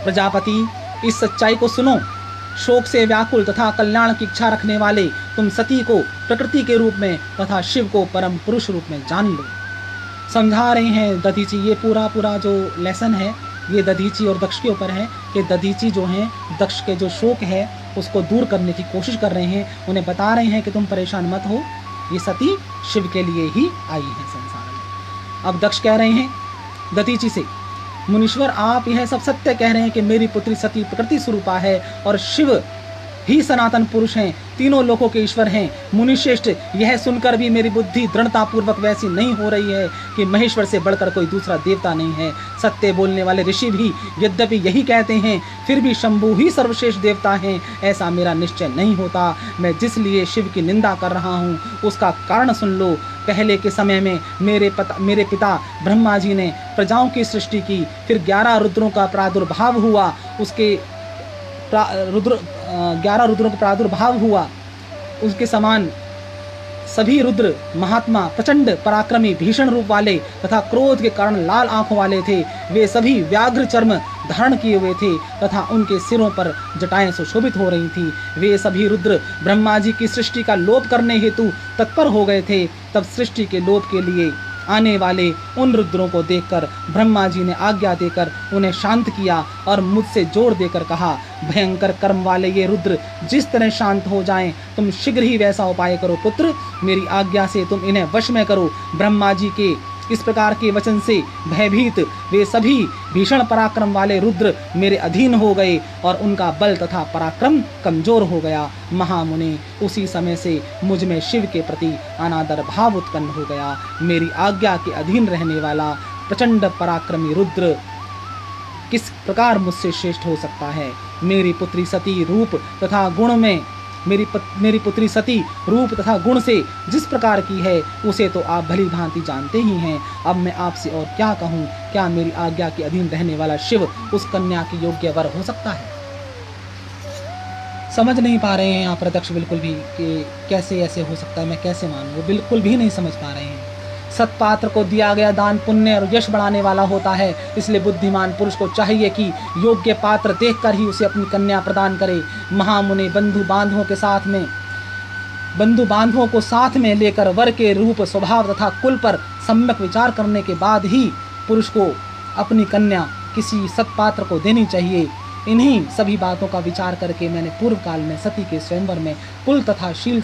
प्रजापति, इस सच्चाई को सुनो। शोक से व्याकुल तथा कल्याण की इच्छा रखने वाले तुम सती को प्रकृति के रूप में तथा शिव को परम पुरुष रूप में जान लो। समझा रहे हैं दधीची। ये पूरा जो लेसन है ये दधीची और दक्ष के ऊपर है कि दधीची जो हैं दक्ष के जो शोक है उसको दूर करने की कोशिश कर रहे हैं। उन्हें बता रहे हैं कि तुम परेशान मत हो, ये सती शिव के लिए ही आई है संसार में। अब दक्ष कह रहे हैं दधीची से, मुनीश्वर आप यह सब सत्य कह रहे हैं कि मेरी पुत्री सती प्रकृति स्वरूपा है और शिव ही सनातन पुरुष हैं, तीनों लोकों के ईश्वर हैं। मुनिश्रेष्ठ, यह सुनकर भी मेरी बुद्धि दृढ़ता पूर्वक वैसी नहीं हो रही है कि महेश्वर से बढ़कर कोई दूसरा देवता नहीं है। सत्य बोलने वाले ऋषि भी यद्यपि यही कहते हैं फिर भी शंभु ही सर्वश्रेष्ठ देवता हैं, ऐसा मेरा निश्चय नहीं होता। मैं जिस लिए शिव की निंदा कर रहा हूँ उसका कारण सुन लो। पहले के समय में मेरे पिता ब्रह्मा जी ने प्रजाओं की सृष्टि की, फिर 11 रुद्रों का प्रादुर्भाव हुआ, उसके 11 रुद्रों का प्रादुर्भाव हुआ। उसके समान सभी रुद्र महात्मा, प्रचंड पराक्रमी, भीषण रूप वाले तथा क्रोध के कारण लाल आंखों वाले थे। वे सभी व्याघ्र चर्म धारण किए हुए थे तथा उनके सिरों पर जटाएं सुशोभित हो रही थी। वे सभी रुद्र ब्रह्मा जी की सृष्टि का लोप करने हेतु तत्पर हो गए थे। तब सृष्टि के लोप के लिए आने वाले उन रुद्रों को देखकर ब्रह्मा जी ने आज्ञा देकर उन्हें शांत किया और मुझसे जोर देकर कहा, भयंकर कर्म वाले ये रुद्र जिस तरह शांत हो जाएं, तुम शीघ्र ही वैसा उपाय करो पुत्र। मेरी आज्ञा से तुम इन्हें वश में करो। ब्रह्मा जी के इस प्रकार के वचन से भयभीत वे सभी भीषण पराक्रम वाले रुद्र मेरे अधीन हो गए और उनका बल तथा पराक्रम कमजोर हो गया। महामुनि, उसी समय से मुझ में शिव के प्रति अनादर भाव उत्पन्न हो गया। मेरी आज्ञा के अधीन रहने वाला प्रचंड पराक्रमी रुद्र किस प्रकार मुझसे श्रेष्ठ हो सकता है। मेरी पुत्री सती रूप तथा गुण में मेरी पुत्री सती रूप तथा गुण से जिस प्रकार की है उसे तो आप भली भांति जानते ही हैं। अब मैं आपसे और क्या कहूँ। क्या मेरी आज्ञा के अधीन रहने वाला शिव उस कन्या की योग्य वर हो सकता है? समझ नहीं पा रहे हैं यहाँ पर दक्ष बिल्कुल भी कि कैसे ऐसे हो सकता है, मैं कैसे मानूं। वो बिल्कुल भी नहीं समझ पा रहे हैं। सत्पात्र को दिया गया दान पुण्य और यश बढ़ाने वाला होता है, इसलिए बुद्धिमान पुरुष को चाहिए कि योग्य पात्र देखकर ही उसे अपनी कन्या प्रदान करे। महामुनि बंधु बांधवों को साथ में लेकर वर के रूप, स्वभाव तथा कुल पर सम्यक विचार करने के बाद ही पुरुष को अपनी कन्या किसी सत्पात्र को देनी चाहिए। इन्हीं सभी बातों का विचार करके मैंने पूर्व काल में सती के स्वयंवर में कुल तथा शील